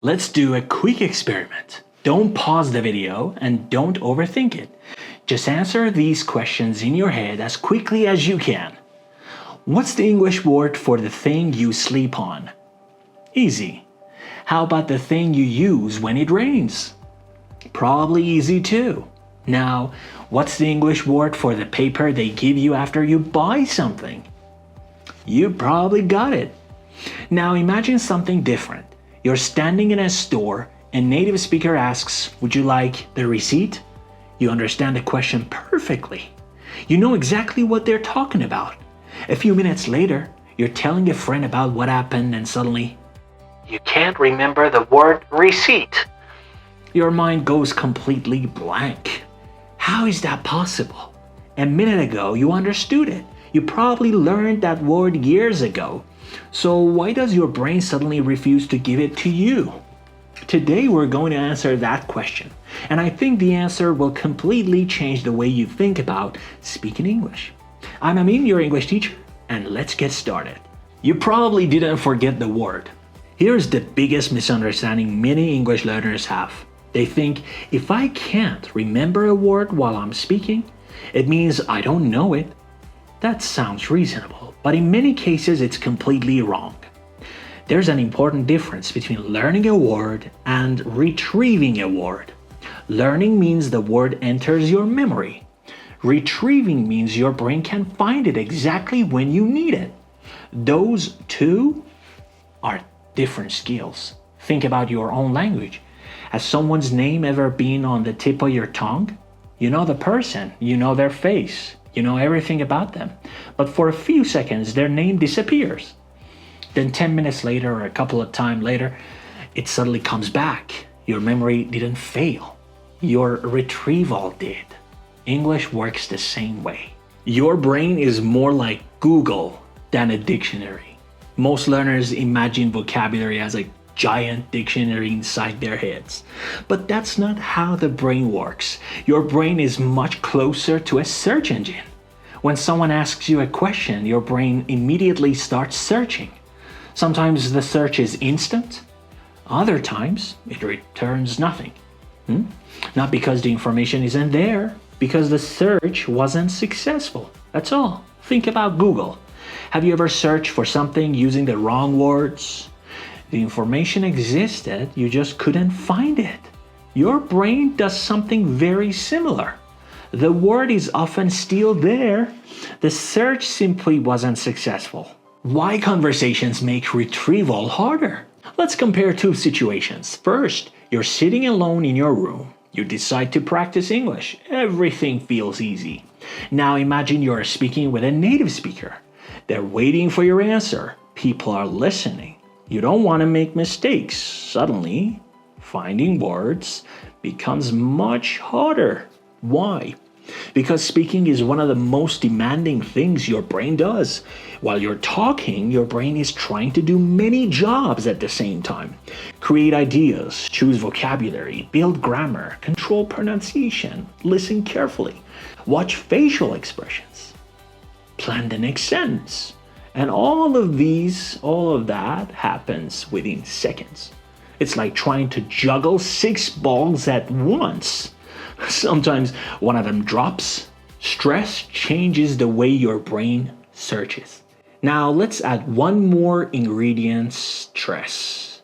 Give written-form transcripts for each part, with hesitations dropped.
Let's do a quick experiment. Don't pause the video and don't overthink it. Just answer these questions in your head as quickly as you can. What's the English word for the thing you sleep on? Easy. How about the thing you use when it rains? Probably easy too. Now, what's the English word for the paper they give you after you buy something? You probably got it. Now imagine something different. You're standing in a store and native speaker asks, "Would you like the receipt?" You understand the question perfectly. You know exactly what they're talking about. A few minutes later, you're telling a friend about what happened and suddenly, you can't remember the word receipt. Your mind goes completely blank. How is that possible? A minute ago, you understood it. You probably learned that word years ago. So why does your brain suddenly refuse to give it to you? Today we're going to answer that question, and I think the answer will completely change the way you think about speaking English. I'm Amin, your English teacher, and let's get started. You probably didn't forget the word. Here's the biggest misunderstanding many English learners have. They think if I can't remember a word while I'm speaking, it means I don't know it. That sounds reasonable, but in many cases it's completely wrong. There's an important difference between learning a word and retrieving a word. Learning means the word enters your memory. Retrieving means your brain can find it exactly when you need it. Those two are different skills. Think about your own language. Has someone's name ever been on the tip of your tongue? You know the person, you know their face. You know everything about them, but for a few seconds their name disappears. Then 10 minutes later or a couple of times later, it suddenly comes back. Your memory didn't fail. Your retrieval did. English works the same way. Your brain is more like Google than a dictionary. Most learners imagine vocabulary as a giant dictionary inside their heads. But that's not how the brain works. Your brain is much closer to a search engine. When someone asks you a question, your brain immediately starts searching. Sometimes the search is instant. Other times, it returns nothing. Not because the information isn't there, because the search wasn't successful. That's all. Think about Google. Have you ever searched for something using the wrong words? The information existed, you just couldn't find it. Your brain does something very similar. The word is often still there. The search simply wasn't successful. Why conversations make retrieval harder? Let's compare two situations. First, you're sitting alone in your room. You decide to practice English. Everything feels easy. Now imagine you're speaking with a native speaker. They're waiting for your answer. People are listening. You don't want to make mistakes. Suddenly, finding words becomes much harder. Why? Because speaking is one of the most demanding things your brain does. While you're talking, your brain is trying to do many jobs at the same time. Create ideas, choose vocabulary, build grammar, control pronunciation, listen carefully, watch facial expressions, plan the next sentence. And all of that happens within seconds. It's like trying to juggle 6 balls at once. Sometimes one of them drops. Stress changes the way your brain searches. Now let's add one more ingredient: stress.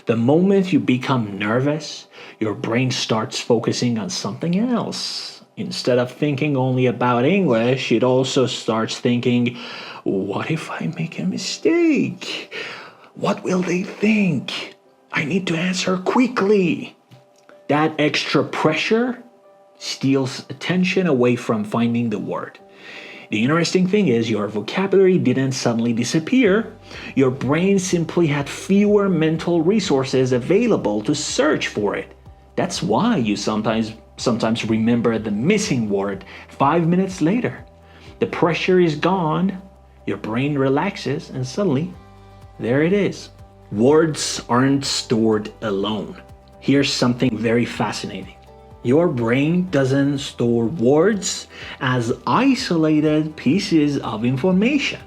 The moment you become nervous, your brain starts focusing on something else. Instead of thinking only about English, it also starts thinking, what if I make a mistake? What will they think? I need to answer quickly. That extra pressure steals attention away from finding the word. The interesting thing is your vocabulary didn't suddenly disappear. Your brain simply had fewer mental resources available to search for it. That's why you sometimes remember the missing word 5 minutes later. The pressure is gone. Your brain relaxes and suddenly, there it is. Words aren't stored alone. Here's something very fascinating. Your brain doesn't store words as isolated pieces of information.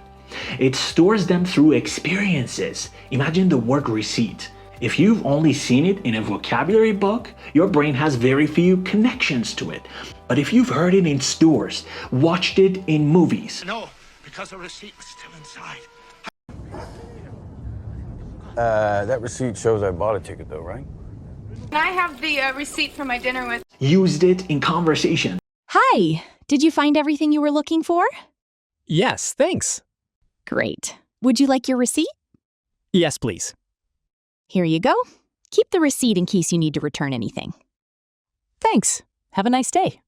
It stores them through experiences. Imagine the word receipt. If you've only seen it in a vocabulary book, your brain has very few connections to it. But if you've heard it in stores, watched it in movies, No, because the receipt was still inside. That receipt shows I bought a ticket though, right? Can I have the receipt for my dinner with? used it in conversation, Hi, did you find everything you were looking for? Yes, thanks. Great. Would you like your receipt? Yes, please. Here you go. Keep the receipt in case you need to return anything. Thanks. Have a nice day.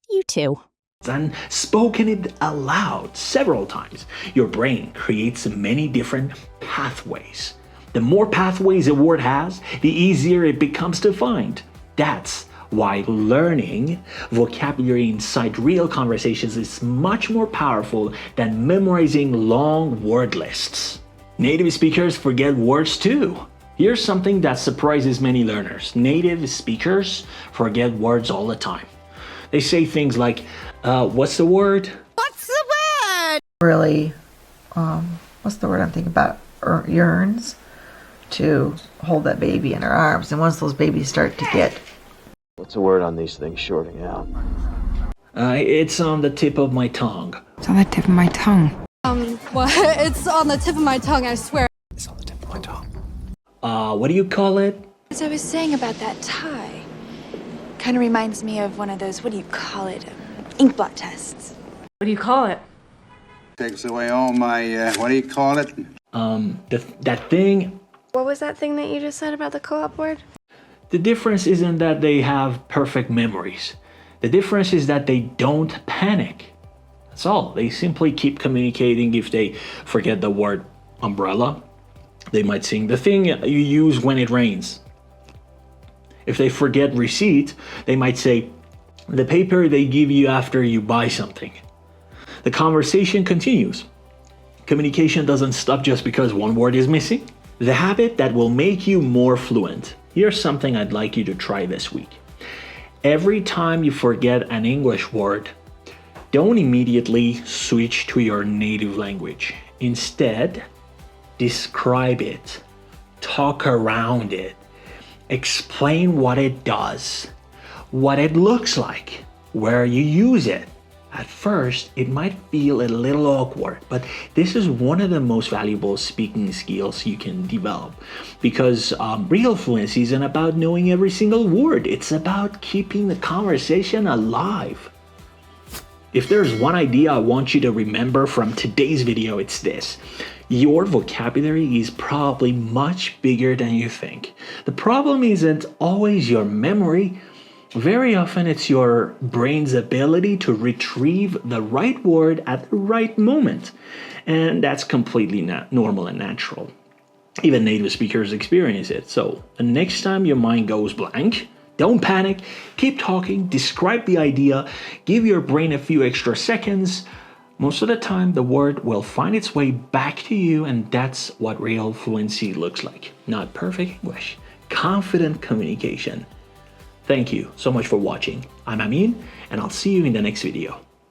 You too. and spoken it aloud several times, your brain creates many different pathways. The more pathways a word has, the easier it becomes to find. That's why learning vocabulary inside real conversations is much more powerful than memorizing long word lists. Native speakers forget words too. Here's something that surprises many learners. Native speakers forget words all the time. They say things like, what's the word? What's the word? Really, what's the word I'm thinking about? Yearns to hold that baby in her arms. And once those babies start to get... What's the word on these things shorting out? It's on the tip of my tongue. It's on the tip of my tongue. Well, it's on the tip of my tongue, I swear. It's on the tip of my tongue. What do you call it? As I was saying about that tie, kind of reminds me of one of those, what do you call it, ink blot tests. What do you call it? Takes away all my, what do you call it? That thing. What was that thing that you just said about the co-op word? The difference isn't that they have perfect memories. The difference is that they don't panic. That's all. They simply keep communicating. If they forget the word umbrella, they might sing the thing you use when it rains. If they forget receipt, they might say the paper they give you after you buy something. The conversation continues. Communication doesn't stop just because one word is missing. The habit that will make you more fluent. Here's something I'd like you to try this week. Every time you forget an English word, don't immediately switch to your native language. Instead, describe it, talk around it, explain what it does, what it looks like, where you use it. At first, it might feel a little awkward, but this is one of the most valuable speaking skills you can develop, because real fluency isn't about knowing every single word. It's about keeping the conversation alive. If there's one idea I want you to remember from today's video, it's this. Your vocabulary is probably much bigger than you think. The problem isn't always your memory. Very often it's your brain's ability to retrieve the right word at the right moment. And that's completely normal and natural. Even native speakers experience it. So the next time your mind goes blank, don't panic, keep talking, describe the idea, give your brain a few extra seconds. Most of the time, the word will find its way back to you, and that's what real fluency looks like. Not perfect English, confident communication. Thank you so much for watching. I'm Amin, and I'll see you in the next video.